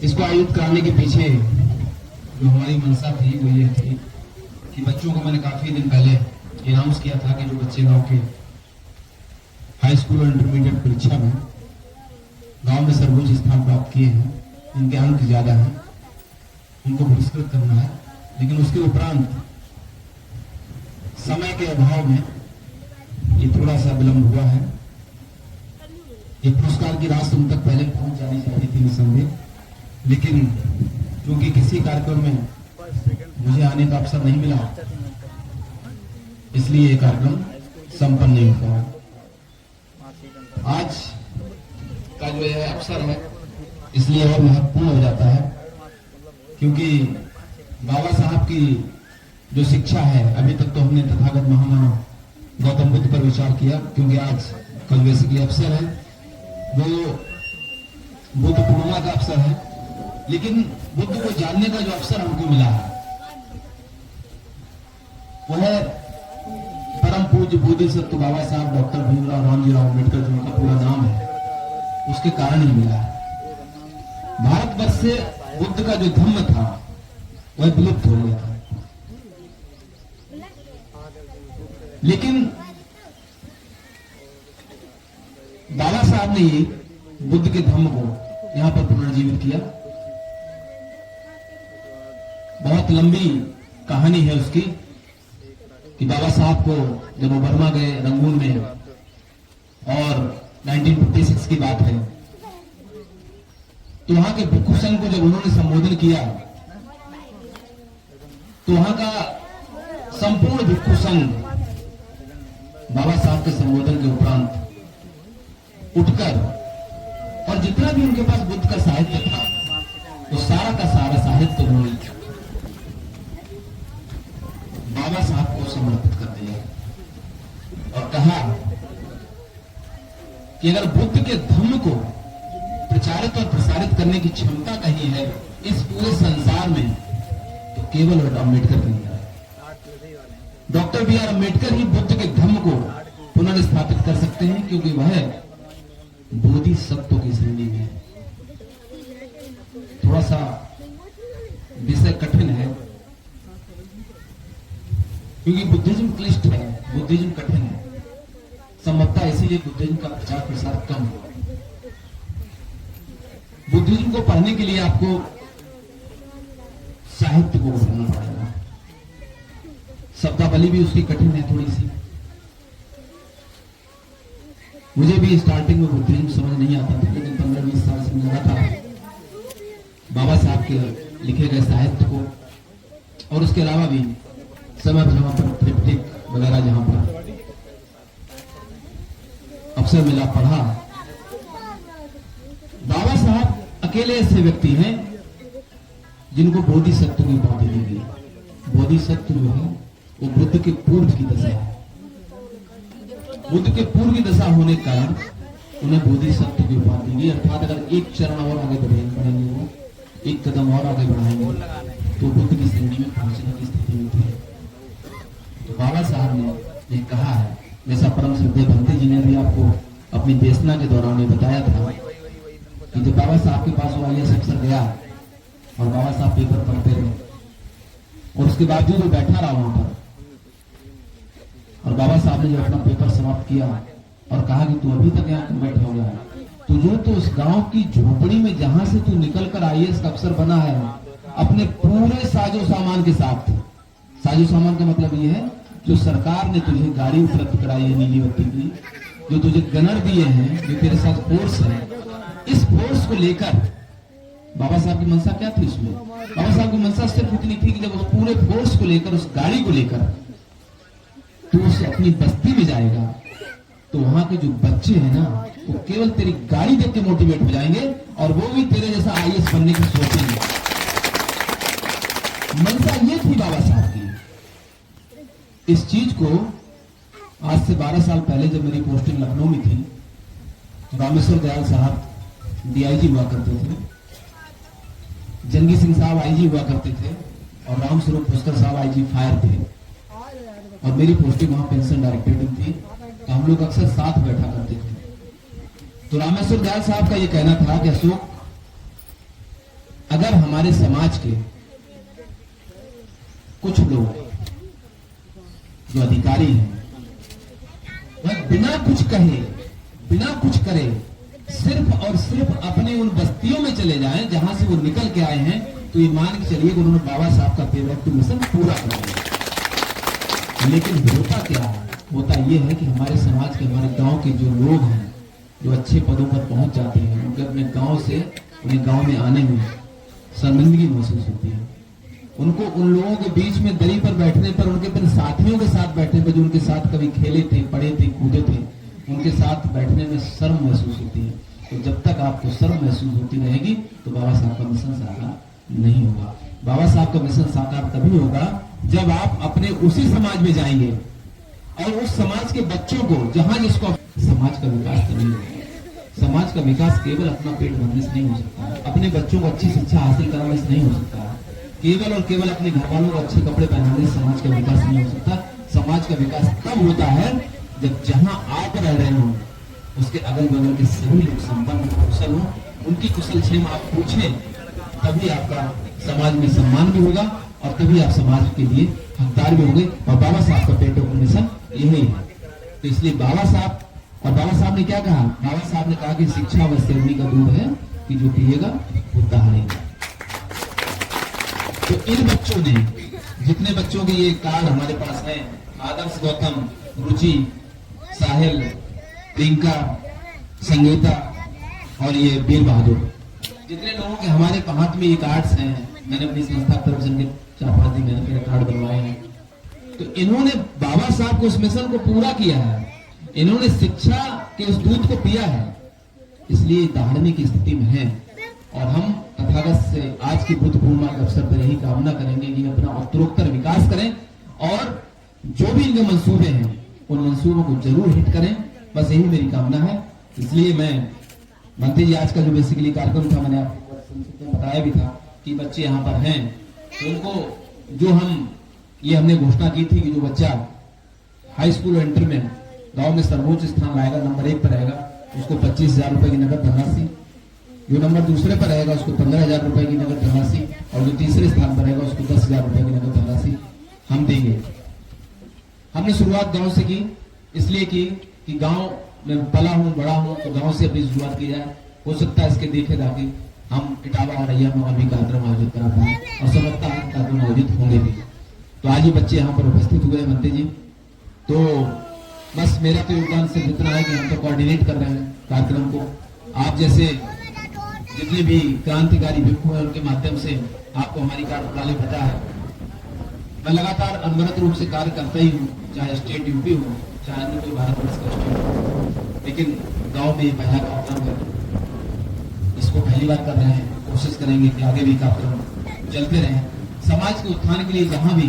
इसको आयोजित कराने के पीछे जो हमारी मंशा थी वो ये थी कि बच्चों को मैंने काफी दिन पहले अनाउंस किया था कि जो बच्चे गांव के हाई स्कूल और इंटरमीडिएट परीक्षा में गांव में सर्वोच्च स्थान प्राप्त किए हैं, इनके अंक ज्यादा हैं, उनको पुरस्कृत करना है। लेकिन उसके उपरांत समय के अभाव में ये थोड़ा सा विलंब हुआ है। ये पुरस्कार की राशि उन तक पहले पहुंच जानी चाहिए थी निसंदेह, लेकिन क्योंकि किसी कार्यक्रम में मुझे आने का अवसर नहीं मिला, इसलिए ये कार्यक्रम संपन्न नहीं हो पाया। आज का जो यह अवसर है इसलिए और महत्वपूर्ण हो जाता है, क्योंकि बाबा साहब की जो शिक्षा है, अभी तक तो हमने तथागत महामानव गौतम बुद्ध पर विचार किया, क्योंकि आज कल बेसिकली अवसर है, वो बुद्ध पूर्णिमा का अवसर है। लेकिन बुद्ध को जानने का जो अवसर हमको मिला है वह परम पूज्य बोधिसत्व बाबा साहब डॉक्टर भीमराव रामजीराव अम्बेडकर, जो उनका पूरा नाम है, उसके कारण ही मिला है। भारतवर्ष से बुद्ध का जो धम्म था वह विलुप्त हो गया था, लेकिन बाबा साहब ने ही बुद्ध के धम्म को यहां पर पुनर्जीवित किया। बहुत लंबी कहानी है उसकी कि बाबा साहब को जब वो बर्मा गए रंगून में, और 1956 की बात है, तो वहां के भिक्षु संघ को जब उन्होंने संबोधन किया तो वहां का संपूर्ण भिक्षु संघ बाबा साहब के संबोधन के उपरांत उठकर, और जितना भी उनके पास बुद्ध का साहित्य था वो सारा का सारा साहित्य उन्होंने बाबा साहब को समर्पित कर दिया और कहा कि अगर बुद्ध के धम्म को प्रचारित और प्रसारित करने की क्षमता कहीं है इस पूरे संसार में, तो केवल और अम्बेडकर की है। डॉक्टर बी आर अम्बेडकर ही बुद्ध के धम्म को पुनर्स्थापित कर सकते हैं, क्योंकि वह बोधिसत्व की श्रेणी में है। थोड़ा सा विषय कठिन है, क्योंकि बुद्धिज्म क्लिष्ट है, बुद्धिज्म कठिन है, संभवतः इसीलिए बुद्धिज्म का प्रचार प्रसार कम हुआ। बुद्धिज्म को पढ़ने के लिए आपको साहित्य को पढ़ना पड़ेगा, शब्दावली भी उसकी कठिन है थोड़ी सी। मुझे भी स्टार्टिंग में बुद्धिज्म समझ नहीं आता था, लेकिन 15-20 साल समझ रहा था बाबा साहब के लिखे गए साहित्य को, और उसके अलावा भी समय पर त्रिपिटक वगैरह जहां पर अवसर मिला पढ़ा। बाबा साहब अकेले ऐसे व्यक्ति हैं जिनको बोधिसत्व की उपाधि दी गई। बोधिसत्व जो है वो बुद्ध के पूर्व की दशा है। बुद्ध के पूर्व की दशा होने के कारण उन्हें बोधिसत्व की उपाधि दी, अर्थात अगर एक चरण और आगे बढ़ेंगे, वो एक कदम और आगे बढ़ाएंगे तो बुद्ध की श्रेणी में पहुंचने की स्थिति में थे। तो बाबा साहब ने ये कहा है, जैसा परम श्रद्धेय भंते जी ने भी आपको अपनी देशना के दौरान ये बताया था कि जब बाबा साहब के पास वो IAS अफसर गया और बाबा साहब पेपर पढ़ते रहे, और उसके बावजूद वो बैठा रहा वहां पर, और बाबा साहब ने जब अपना पेपर समाप्त किया और कहा कि तू अभी तक यहाँ बैठा हो गया, तुझे तो उस गांव की झोपड़ी में जहां से तू निकलकर IAS का अफसर बना है, अपने पूरे साजो सामान के साथ, साजो सामान का मतलब ये है जो सरकार ने तुझे गाड़ी उपलब्ध कराई है नीली बत्ती की, जो तुझे गनर दिए हैं, जो तेरे साथ फोर्स है, इस फोर्स को लेकर बाबा साहब की मंशा क्या थी उसमें? बाबा साहब की मंशा सिर्फ इतनी थी कि जब उस पूरे फोर्स को लेकर, उस गाड़ी को लेकर तू उस अपनी बस्ती में जाएगा तो वहां के जो बच्चे हैं ना, वो केवल तेरी गाड़ी देख के मोटिवेट हो जाएंगे और वो भी तेरे जैसा IAS बनने की सोचेंगे। मंशा ये थी बाबा साहब की। इस चीज को आज से 12 साल पहले जब मेरी पोस्टिंग लखनऊ में थी, तो रामेश्वर दयाल साहब DIG हुआ करते थे, जंगी सिंह साहब IG हुआ करते थे, और राम स्वरूप पुष्कर साहब IG फायर थे, और मेरी पोस्टिंग वहां पेंशन डायरेक्टरेट थी। तो हम लोग अक्सर साथ बैठा करते थे। तो रामेश्वर दयाल साहब का ये कहना था कि अशोक, अगर हमारे समाज के कुछ लोग जो अधिकारी हैं वह बिना कुछ कहे, बिना कुछ करे, सिर्फ और सिर्फ अपने उन बस्तियों में चले जाएं जहां से वो निकल के आए हैं, तो ये मान के चलिए कि उन्होंने बाबा साहब का पेरेक्ट मिशन पूरा कर दिया। लेकिन होता क्या है? होता ये है कि हमारे समाज के, हमारे गांव के जो लोग हैं, जो अच्छे पदों पर पहुंच जाते हैं, उनके अपने गांव से उन्हें गांव में आने में शर्मिंदगी महसूस होती है। उनको उन लोगों के बीच में दरी पर बैठने पर, उनके अपने साथियों के साथ बैठने पर, जो उनके साथ कभी खेले थे, पढ़े थे, कूदे थे, उनके साथ बैठने में शर्म महसूस होती है। तो जब तक आपको शर्म महसूस होती रहेगी तो बाबा साहब का मिशन साकार नहीं होगा। बाबा साहब का मिशन साकार तभी होगा जब आप अपने उसी समाज में जाएंगे और उस समाज के बच्चों को, जहां जिसको समाज का विकास तभी होगा। समाज का विकास केवल अपना पेट भरने से नहीं हो सकता, अपने बच्चों को अच्छी शिक्षा हासिल कराने से नहीं हो सकता, केवल और केवल अपने घर वालों को अच्छे कपड़े पहनाने से समाज का विकास नहीं हो सकता। समाज का विकास तब होता है जब जहां आप रह रहे हो उसके अगल बगल के सभी लोग संपन्न कुशल हो, उनकी कुशल क्षेम आप पूछें, तभी आपका समाज में सम्मान भी होगा और तभी आप समाज के लिए हकदार भी होंगे। और बाबा साहब का पेट का मिशन यही है। तो इसलिए बाबा साहब ने क्या कहा? बाबा साहब ने कहा कि शिक्षा व सेवनी का दूध है कि जो पिएगा वो दहाड़ेगा। तो इन बच्चों ने, जितने बच्चों के ये कार्ड हमारे पास है, आदर्श, गौतम, रुचि, साहिल, प्रियंका, संगीता और ये वीर बहादुर, जितने लोगों के हमारे हाथ में ये कार्ड्स हैं, मैंने अपनी संस्था तरफ से 4-5 दिन मैंने कार्ड बनवाए हैं। तो इन्होंने बाबा साहब के उस मिशन को पूरा किया है, इन्होंने शिक्षा के उस दूध को पिया है, इसलिए दहाड़ने की स्थिति में है। और हम तथागत से आज की बुद्ध पूर्णिमा के अवसर पर यही कामना करेंगे कि अपना उत्तरोत्तर विकास करें और जो भी इनके मंसूबे हैं उन मंसूबों को जरूर हिट करें। बस यही मेरी कामना है। इसलिए मैं मंत्री जी, आज का जो बेसिकली कार्यक्रम था, मैंने आपको बताया भी था कि बच्चे यहाँ पर हैं, तो उनको जो हमने घोषणा की थी कि जो बच्चा हाई स्कूल और इंटर में गांव में सर्वोच्च स्थान लाएगा, नंबर 1 पर रहेगा, उसको 25,000 रुपए की नगद धनराशि, जो नंबर दूसरे पर रहेगा उसको 15,000 रुपए की नगद धनराशि और जो तीसरे स्थान पर रहेगा उसको 10,000 रुपए की नगद धनराशि हम देंगे। हमने शुरुआत गांव से की, इसलिए की कि गांव में पला हूं, बड़ा हूं, तो गांव से अपनी शुरुआत की जाए। हो सकता है इसके देखे दाखे हम इटावा और रैया में और भी कार्यक्रम आयोजित करा पाए और समझता है कार्यक्रम आयोजित होंगे भी। तो आज ये बच्चे यहाँ पर उपस्थित हुए हैं मंत्री जी। तो बस मेरा तो योगदान सिर्फ इतना है कि हम तो कोऑर्डिनेट कर रहे हैं कार्यक्रम को। आप जैसे जितने भी क्रांतिकारी भिक्षु हैं उनके माध्यम से आपको हमारी कार्यप्रणाली पता है। मैं लगातार अनवरत रूप से कार्य करता ही हूँ, चाहे स्टेट यूपी हो, चाहे अन्य कोई भारतवर्ष का स्टेट हो, लेकिन गांव में पहला कार्यक्रम है, इसको पहली बार कर रहे हैं। कोशिश करेंगे कि आगे भी कार्यक्रम चलते रहें। समाज के उत्थान के लिए जहां भी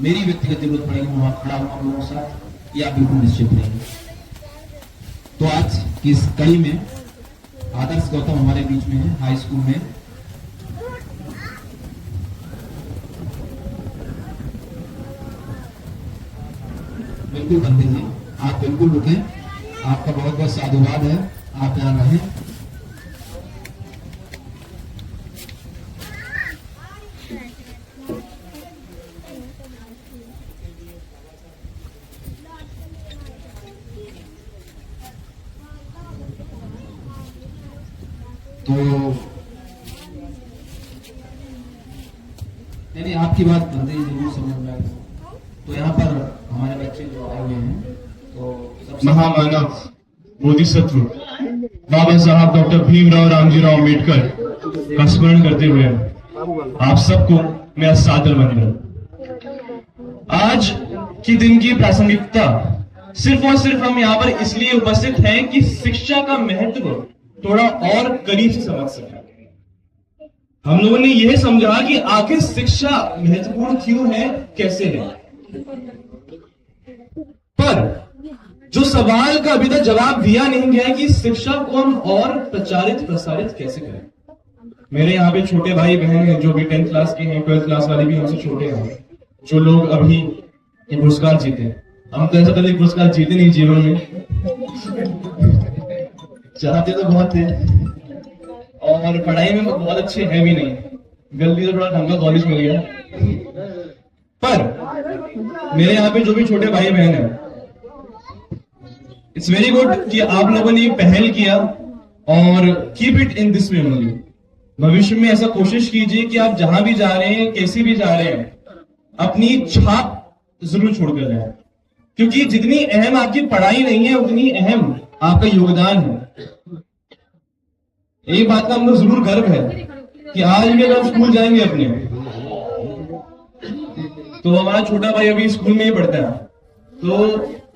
मेरी व्यक्तिगत जरूरत पड़ेगी वहां खड़ा हूं आप लोगों के साथ, ये आप बिल्कुल निश्चित रहेंगे। तो आज की इस कड़ी में आदर्श गौतम हमारे बीच में है, हाई स्कूल में। बिल्कुल बंदे जी, आप बिल्कुल रुकें, आपका बहुत बहुत साधुवाद है, आप यहाँ रहें। तो नहीं, आपकी बात बंदे जरूर समझ में आएगी। तो यहाँ पर हमारे बच्चे जो आए हुए हैं, तो महामानव बोधिसत्व बाबा साहब डॉक्टर भीमराव रामजीराव अम्बेडकर का स्मरण करते हुए आप सबको मेरा सादर वंदन। आज के दिन की प्रासंगिकता सिर्फ और सिर्फ हम यहाँ पर इसलिए उपस्थित हैं कि शिक्षा का महत्व थोड़ा और करीब से समझ सकें। हम लोगों ने यह समझा कि आखिर शिक्षा महत्वपूर्ण क्यों है, कैसे है। पर जो सवाल का अभी तक जवाब दिया नहीं गया है कि शिक्षा को हम और प्रसारित कैसे करें। मेरे यहाँ पे छोटे भाई बहन हैं जो भी 10th क्लास के हैं, 12th क्लास वाले भी हमसे छोटे हैं, जो लोग अभी ये पुरस्कार जीते। हम तो ऐसा कभी पुरस्कार जीते नहीं जीवन में, चाहते तो बहुत थे और पढ़ाई में बहुत अच्छे हैं भी नहीं। गलती से थोड़ा ढंग का कॉलेज मिल गया। पर मेरे यहाँ पे जो भी छोटे भाई बहन है, इट्स वेरी गुड कि आप लोगों ने पहल किया और keep it in this way only. भविष्य में ऐसा कोशिश कीजिए कि आप जहां भी जा रहे हैं, कैसे भी जा रहे हैं, अपनी छाप जरूर छोड़कर जाए, क्योंकि जितनी अहम आपकी पढ़ाई नहीं है उतनी अहम आपका योगदान है। एक बात का हमको जरूर गर्व है कि आज भी अगर हम स्कूल जाएंगे अपने, तो हमारा छोटा भाई अभी स्कूल में ही पढ़ता है, तो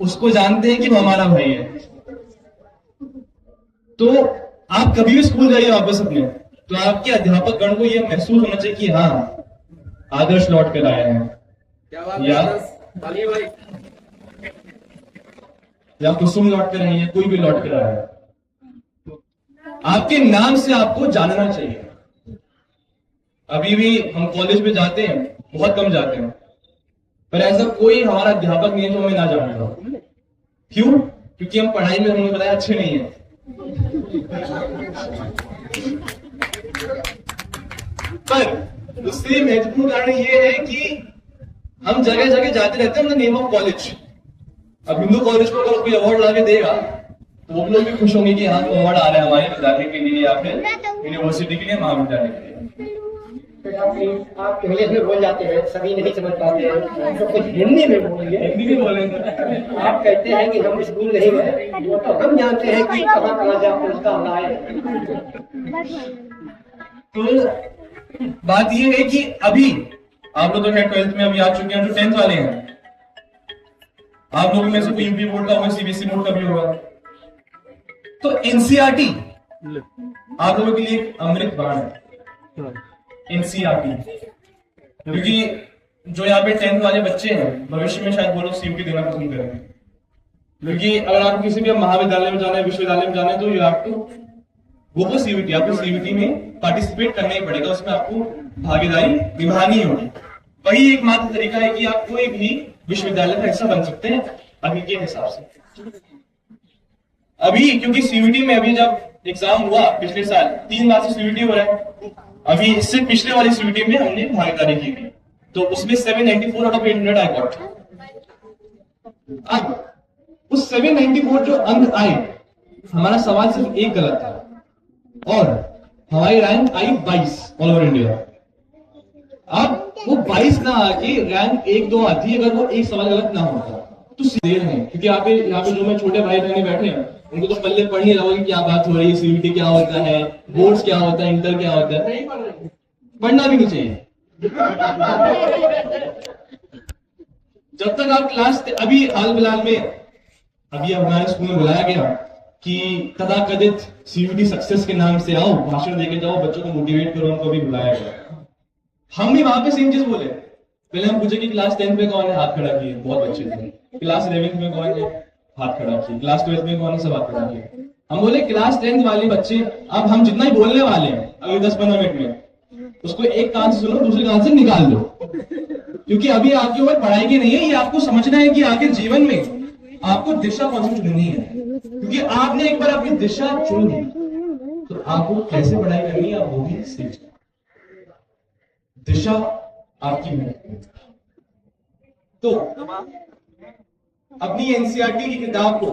उसको जानते हैं कि वो हमारा भाई है। तो आप कभी भी स्कूल जाइए वापस अपने, तो आपके अध्यापक गण को यह महसूस होना चाहिए कि हाँ, आदर्श लौट कर आए हैं, या कुसुम लौट कर आई है, कोई भी लौट कर आया है। आपके नाम से आपको जानना चाहिए। अभी भी हम कॉलेज में जाते हैं, बहुत कम जाते हैं, पर ऐसा कोई हमारा अध्यापक नहीं है जो हमें ना जानता हो। क्यों? क्योंकि हम पढ़ाई में हमने बताया अच्छे नहीं है। पर उससे महत्वपूर्ण कारण ये है कि हम जगह जगह जाते रहते हैं in the name of college. अब हिंदू कॉलेज को अगर कोई अवार्ड लाके देगा तो वो लोग भी खुश होंगे कि हाँ, अवार्ड आ रहा है हमारे विद्यालय के लिए या फिर यूनिवर्सिटी के लिए, महाविद्यालय के लिए। आप इंग्लिश में बोल जाते हैं, सभी नहीं समझ पाते हैं, तो कुछ हिंदी में बोलिए। हिंदी में बोलेंगे। आप कहते हैं कि हम स्कूल नहीं गए, वो तो हम जानते हैं कि कहाँ कहाँ जा पहुँचता लाए। तो बात ये है कि अभी आप लोग तो 12th में अभी आ चुके हैं, जो 10th वाले हैं, आप लोगों में से कोई यूपी बोर्ड का होगा, सीबीएसई बोर्ड का भी होगा। तो एनसीईआरटी आप लोगों के लिए एक अमृत बाण है। एनसीईआरटी, क्योंकि जो यहाँ पे 10th वाले बच्चे हैं, भविष्य में शायद वो लोग सीयूटी देना पसंद करेंगे, क्योंकि अगर आपको किसी भी महाविद्यालय में जाना है, विश्वविद्यालय में जाना है, तो you have to go for CUET. आपको सीयूटी में पार्टिसिपेट करना ही पड़ेगा, उसमें आपको भागीदारी निभानी होगी। वही एकमात्र तरीका है कि आप कोई भी विश्वविद्यालय का हिस्सा बन सकते हैं अभी के हिसाब से। अभी क्योंकि सीयूटी में अभी जब एग्जाम हुआ पिछले साल, 3 बार से सीयूटी हो रहा है, अभी इससे पिछले वाली सीयूटी में हमने भागीदारी की थी, तो उसमें 794 आउट ऑफ 800 आई गॉट। अब उस 794 जो अंक आए, हमारा सवाल सिर्फ एक गलत था और हमारी रैंक आई 22 ऑल ओवर इंडिया। अब वो 22 ना आके रैंक 1-2 आती अगर वो एक सवाल गलत ना होता तो सीधे हैं। क्योंकि यहाँ पे जो मैं छोटे भाई बहने बैठे हैं, उनको तो पल्ले पढ़ ही रहोगे क्या बात हो रही है, सीयूटी क्या होता है, बोर्ड्स क्या होता है, इंटर क्या होता है। पढ़ना भी नहीं चाहिए। जब तक आप क्लास, अभी हाल फिलहाल में अभी हमारे स्कूल में बुलाया गया कि तथाकथित सीयूटी सक्सेस के नाम से आओ, भाषण देके जाओ, बच्चों को मोटिवेट करो, उनको भी बुलाया गया। हम भी वहां पे सेम चीज बोले। पहले हम पूछे कि क्लास 10th में कौन है, हाथ खड़ा किए, बहुत अच्छे थे। क्लास 11th में कौन है, हाथ खड़ा किए। क्लास 12th में कौन है, सब हाथ खड़ा किए। हम बोले क्लास 10th वाले बच्चे, अब हम जितना ही बोलने वाले हैं अगले 10-15 मिनट में, उसको एक कान से सुनो, दूसरे कान से निकाल दो, क्योंकि अभी आपकी उम्र पढ़ाई की नहीं है। ये आपको समझना है कि आगे जीवन में आपको दिशा कौन सी चुननी है, क्योंकि आपने एक बार अपनी दिशा चुन ली तो आपको कैसे पढ़ाई करनी है आप वो भी सीख जाए। दिशा आपकी है। तो अपनी एनसीईआरटी की किताब को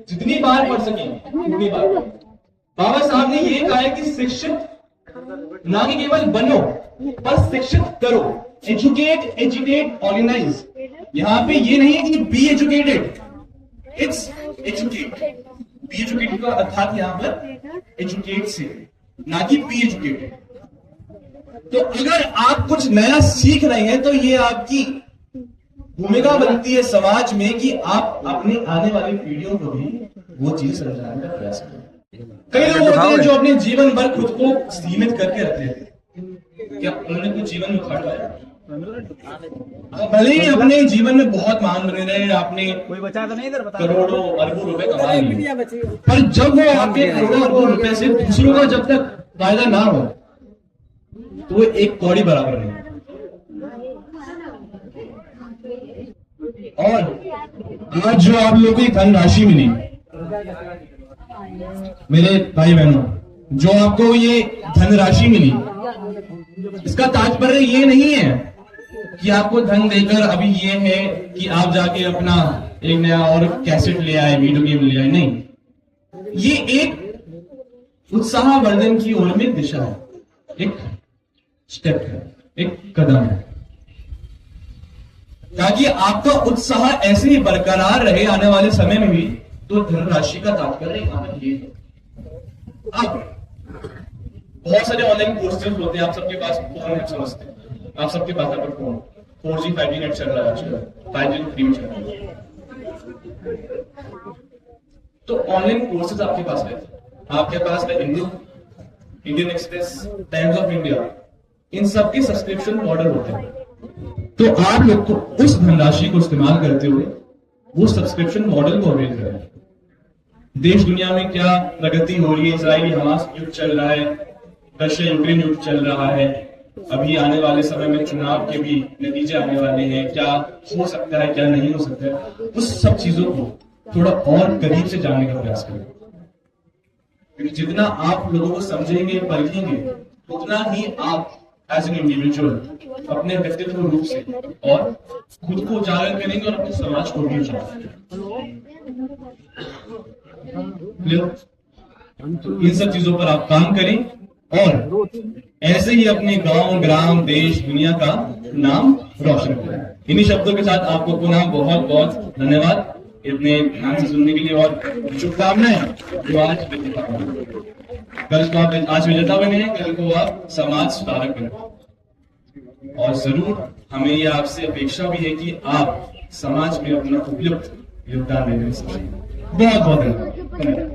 जितनी बार पढ़ सकें उतनी बार। बाबा साहब ने ये कहा है कि शिक्षित ना कि केवल बनो पर शिक्षित करो। Educate, educate, organise. यहां पे ये नहीं है कि be educated, it's educate. Be educated का अर्थात यहां पर एजुकेट से, ना कि बी एजुकेटेड। तो अगर आप कुछ नया सीख रहे हैं तो ये आपकी भूमिका बनती है समाज में कि आप अपने आने वाली पीढ़ियों को भी वो चीज समझाने का प्रयास करें। कई लोग होते हैं जो अपने जीवन भर खुद को सीमित करके रखते थे। क्या उन्होंने कुछ जीवन में उखाड़ पाया? भले ही अपने जीवन में बहुत महान बने रहे, आपने कोई बचा तो नहीं इधर बता, करोड़ों अरबों रुपए कमा लिए, पर जब वो आपके करोड़ों अरबों रुपए से दूसरों का जब तक फायदा ना हो तो वो एक कौड़ी बराबर नहीं। और आज जो आप लोगों को धनराशि मिली, मेरे भाई बहनों, जो आपको ये धनराशि मिली, इसका तात्पर्य ये नहीं है कि आपको धन देकर अभी ये है कि आप जाके अपना एक नया और कैसेट ले आए, वीडियो गेम ले आए। नहीं, ये एक उत्साहवर्धन की ओर में दिशा है, एक स्टेप है, एक कदम है, ताकि आपका उत्साह ऐसे ही बरकरार रहे आने वाले समय में भी। तो धनराशि का तात्पर्य यहां ये है। अब बहुत सारे ऑनलाइन कोर्सेज होते हैं, आप सबके पास फोन है, समझते हैं, आप सबके पास अगर फोन 4G 5G नेट चल रहा है आजकल, 5G फ्री में चल रहा है, तो ऑनलाइन कोर्सेज आपके पास है, आपके पास है Hindu, Indian Express, Times of India, इन सबके सब्सक्रिप्शन मॉडल होते हैं। तो आप लोग को उस धनराशि को इस्तेमाल करते हुए वो सब्सक्रिप्शन मॉडल को अवेल करें। देश दुनिया में क्या प्रगति हो रही है, इजराइली हमास युद्ध चल रहा है, रशिया यूक्रेन युद्ध चल रहा है, अभी आने वाले समय में चुनाव के भी नतीजे आने वाले हैं, क्या हो सकता है क्या नहीं हो सकता है, उस सब चीजों को थोड़ा और करीब से जानने का प्रयास करें। क्योंकि जितना आप लोगों को समझेंगे, परखेंगे, उतना ही आप एज एन इंडिविजुअल अपने व्यक्तित्व रूप से और खुद को उजागर करेंगे और अपने समाज को भी उजागर करेंगे। तो इन सब चीजों पर आप काम करें और ऐसे ही अपने गांव, ग्राम, देश, दुनिया का नाम रोशन करें। इन्हीं शब्दों के साथ आपको पुनः बहुत बहुत धन्यवाद इतने ध्यान से सुनने के लिए और शुभकामनाएं। जो आज कल को आप आज विजेता बने हैं, कल को आप समाज सुधारक बने, और जरूर हमें ये आपसे अपेक्षा भी है कि आप समाज में अपना उपयुक्त योगदान देने में सक्षम। बहुत बहुत धन्यवाद।